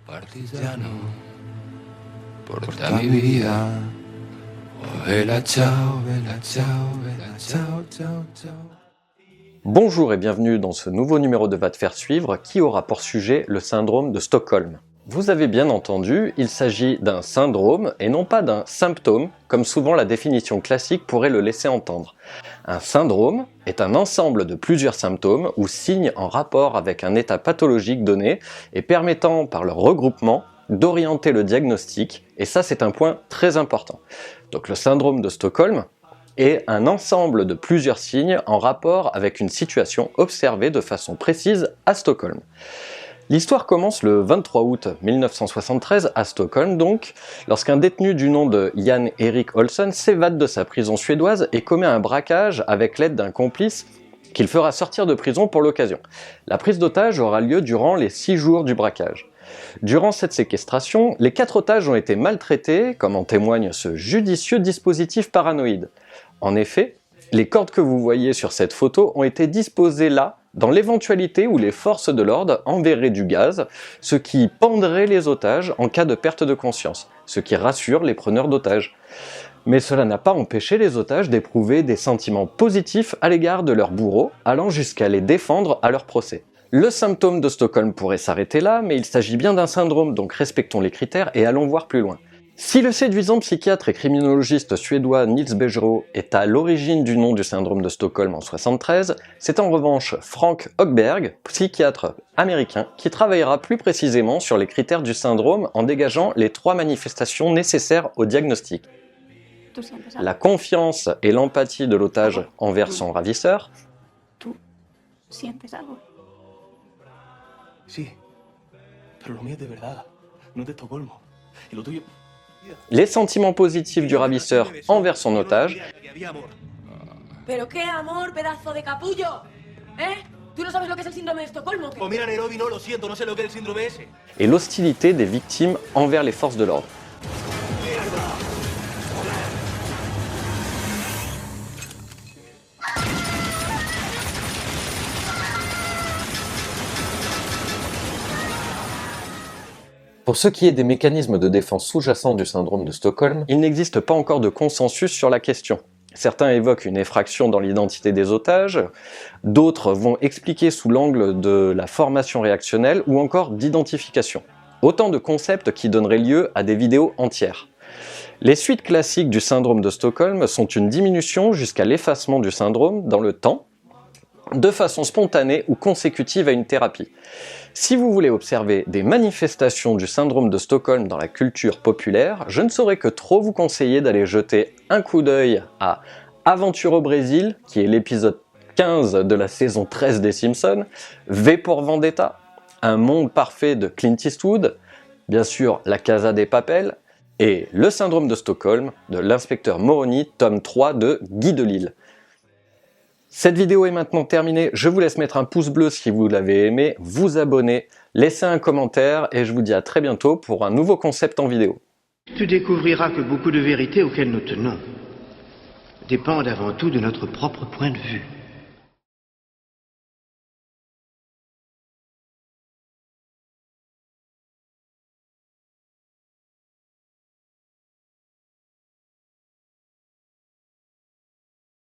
Partigiano, porta mi vida. Oh, bella ciao, bella ciao, bella ciao, ciao, ciao. Bonjour et bienvenue dans ce nouveau numéro de Va te faire suivre qui aura pour sujet le syndrome de Stockholm. Vous avez bien entendu, il s'agit d'un syndrome et non pas d'un symptôme, comme souvent la définition classique pourrait le laisser entendre. Un syndrome est un ensemble de plusieurs symptômes ou signes en rapport avec un état pathologique donné et permettant par leur regroupement d'orienter le diagnostic, et ça c'est un point très important. Donc le syndrome de Stockholm est un ensemble de plusieurs signes en rapport avec une situation observée de façon précise à Stockholm. L'histoire commence le 23 août 1973 à Stockholm donc, lorsqu'un détenu du nom de Jan Erik Olsson s'évade de sa prison suédoise et commet un braquage avec l'aide d'un complice qu'il fera sortir de prison pour l'occasion. La prise d'otage aura lieu durant les 6 jours du braquage. Durant cette séquestration, les 4 otages ont été maltraités, comme en témoigne ce judicieux dispositif paranoïde. En effet, les cordes que vous voyez sur cette photo ont été disposées là, dans l'éventualité où les forces de l'ordre enverraient du gaz, ce qui pendrait les otages en cas de perte de conscience, ce qui rassure les preneurs d'otages. Mais cela n'a pas empêché les otages d'éprouver des sentiments positifs à l'égard de leurs bourreaux, allant jusqu'à les défendre à leur procès. Le symptôme de Stockholm pourrait s'arrêter là, mais il s'agit bien d'un syndrome, donc respectons les critères et allons voir plus loin. Si le séduisant psychiatre et criminologiste suédois Nils Bejerot est à l'origine du nom du syndrome de Stockholm en 1973, c'est en revanche Frank Högberg, psychiatre américain, qui travaillera plus précisément sur les critères du syndrome en dégageant les 3 manifestations nécessaires au diagnostic. La confiance et l'empathie de l'otage envers son ravisseur. Sí, pero lo mío es de verdad, no es de Estocolmo. Y lo tuyo... Les sentiments positifs du ravisseur envers son otage. ¿Pero qué amor, pedazo de capullo? ¿Eh? ¿Tú no sabes lo que es el síndrome de Estocolmo? Pues mira, Nairobi, no, lo siento, no sé lo que es el síndrome ese. Et l'hostilité des victimes envers les forces de l'ordre. Pour ce qui est des mécanismes de défense sous-jacents du syndrome de Stockholm, il n'existe pas encore de consensus sur la question. Certains évoquent une effraction dans l'identité des otages, d'autres vont expliquer sous l'angle de la formation réactionnelle ou encore d'identification. Autant de concepts qui donneraient lieu à des vidéos entières. Les suites classiques du syndrome de Stockholm sont une diminution jusqu'à l'effacement du syndrome dans le temps, de façon spontanée ou consécutive à une thérapie. Si vous voulez observer des manifestations du syndrome de Stockholm dans la culture populaire, je ne saurais que trop vous conseiller d'aller jeter un coup d'œil à Aventure au Brésil, qui est l'épisode 15 de la saison 13 des Simpsons, V pour Vendetta, Un monde parfait de Clint Eastwood, bien sûr La Casa de Papel, et Le syndrome de Stockholm de l'inspecteur Moroni, tome 3 de Guy Delisle. Cette vidéo est maintenant terminée, je vous laisse mettre un pouce bleu si vous l'avez aimé, vous abonner, laisser un commentaire et je vous dis à très bientôt pour un nouveau concept en vidéo. Tu découvriras que beaucoup de vérités auxquelles nous tenons dépendent avant tout de notre propre point de vue.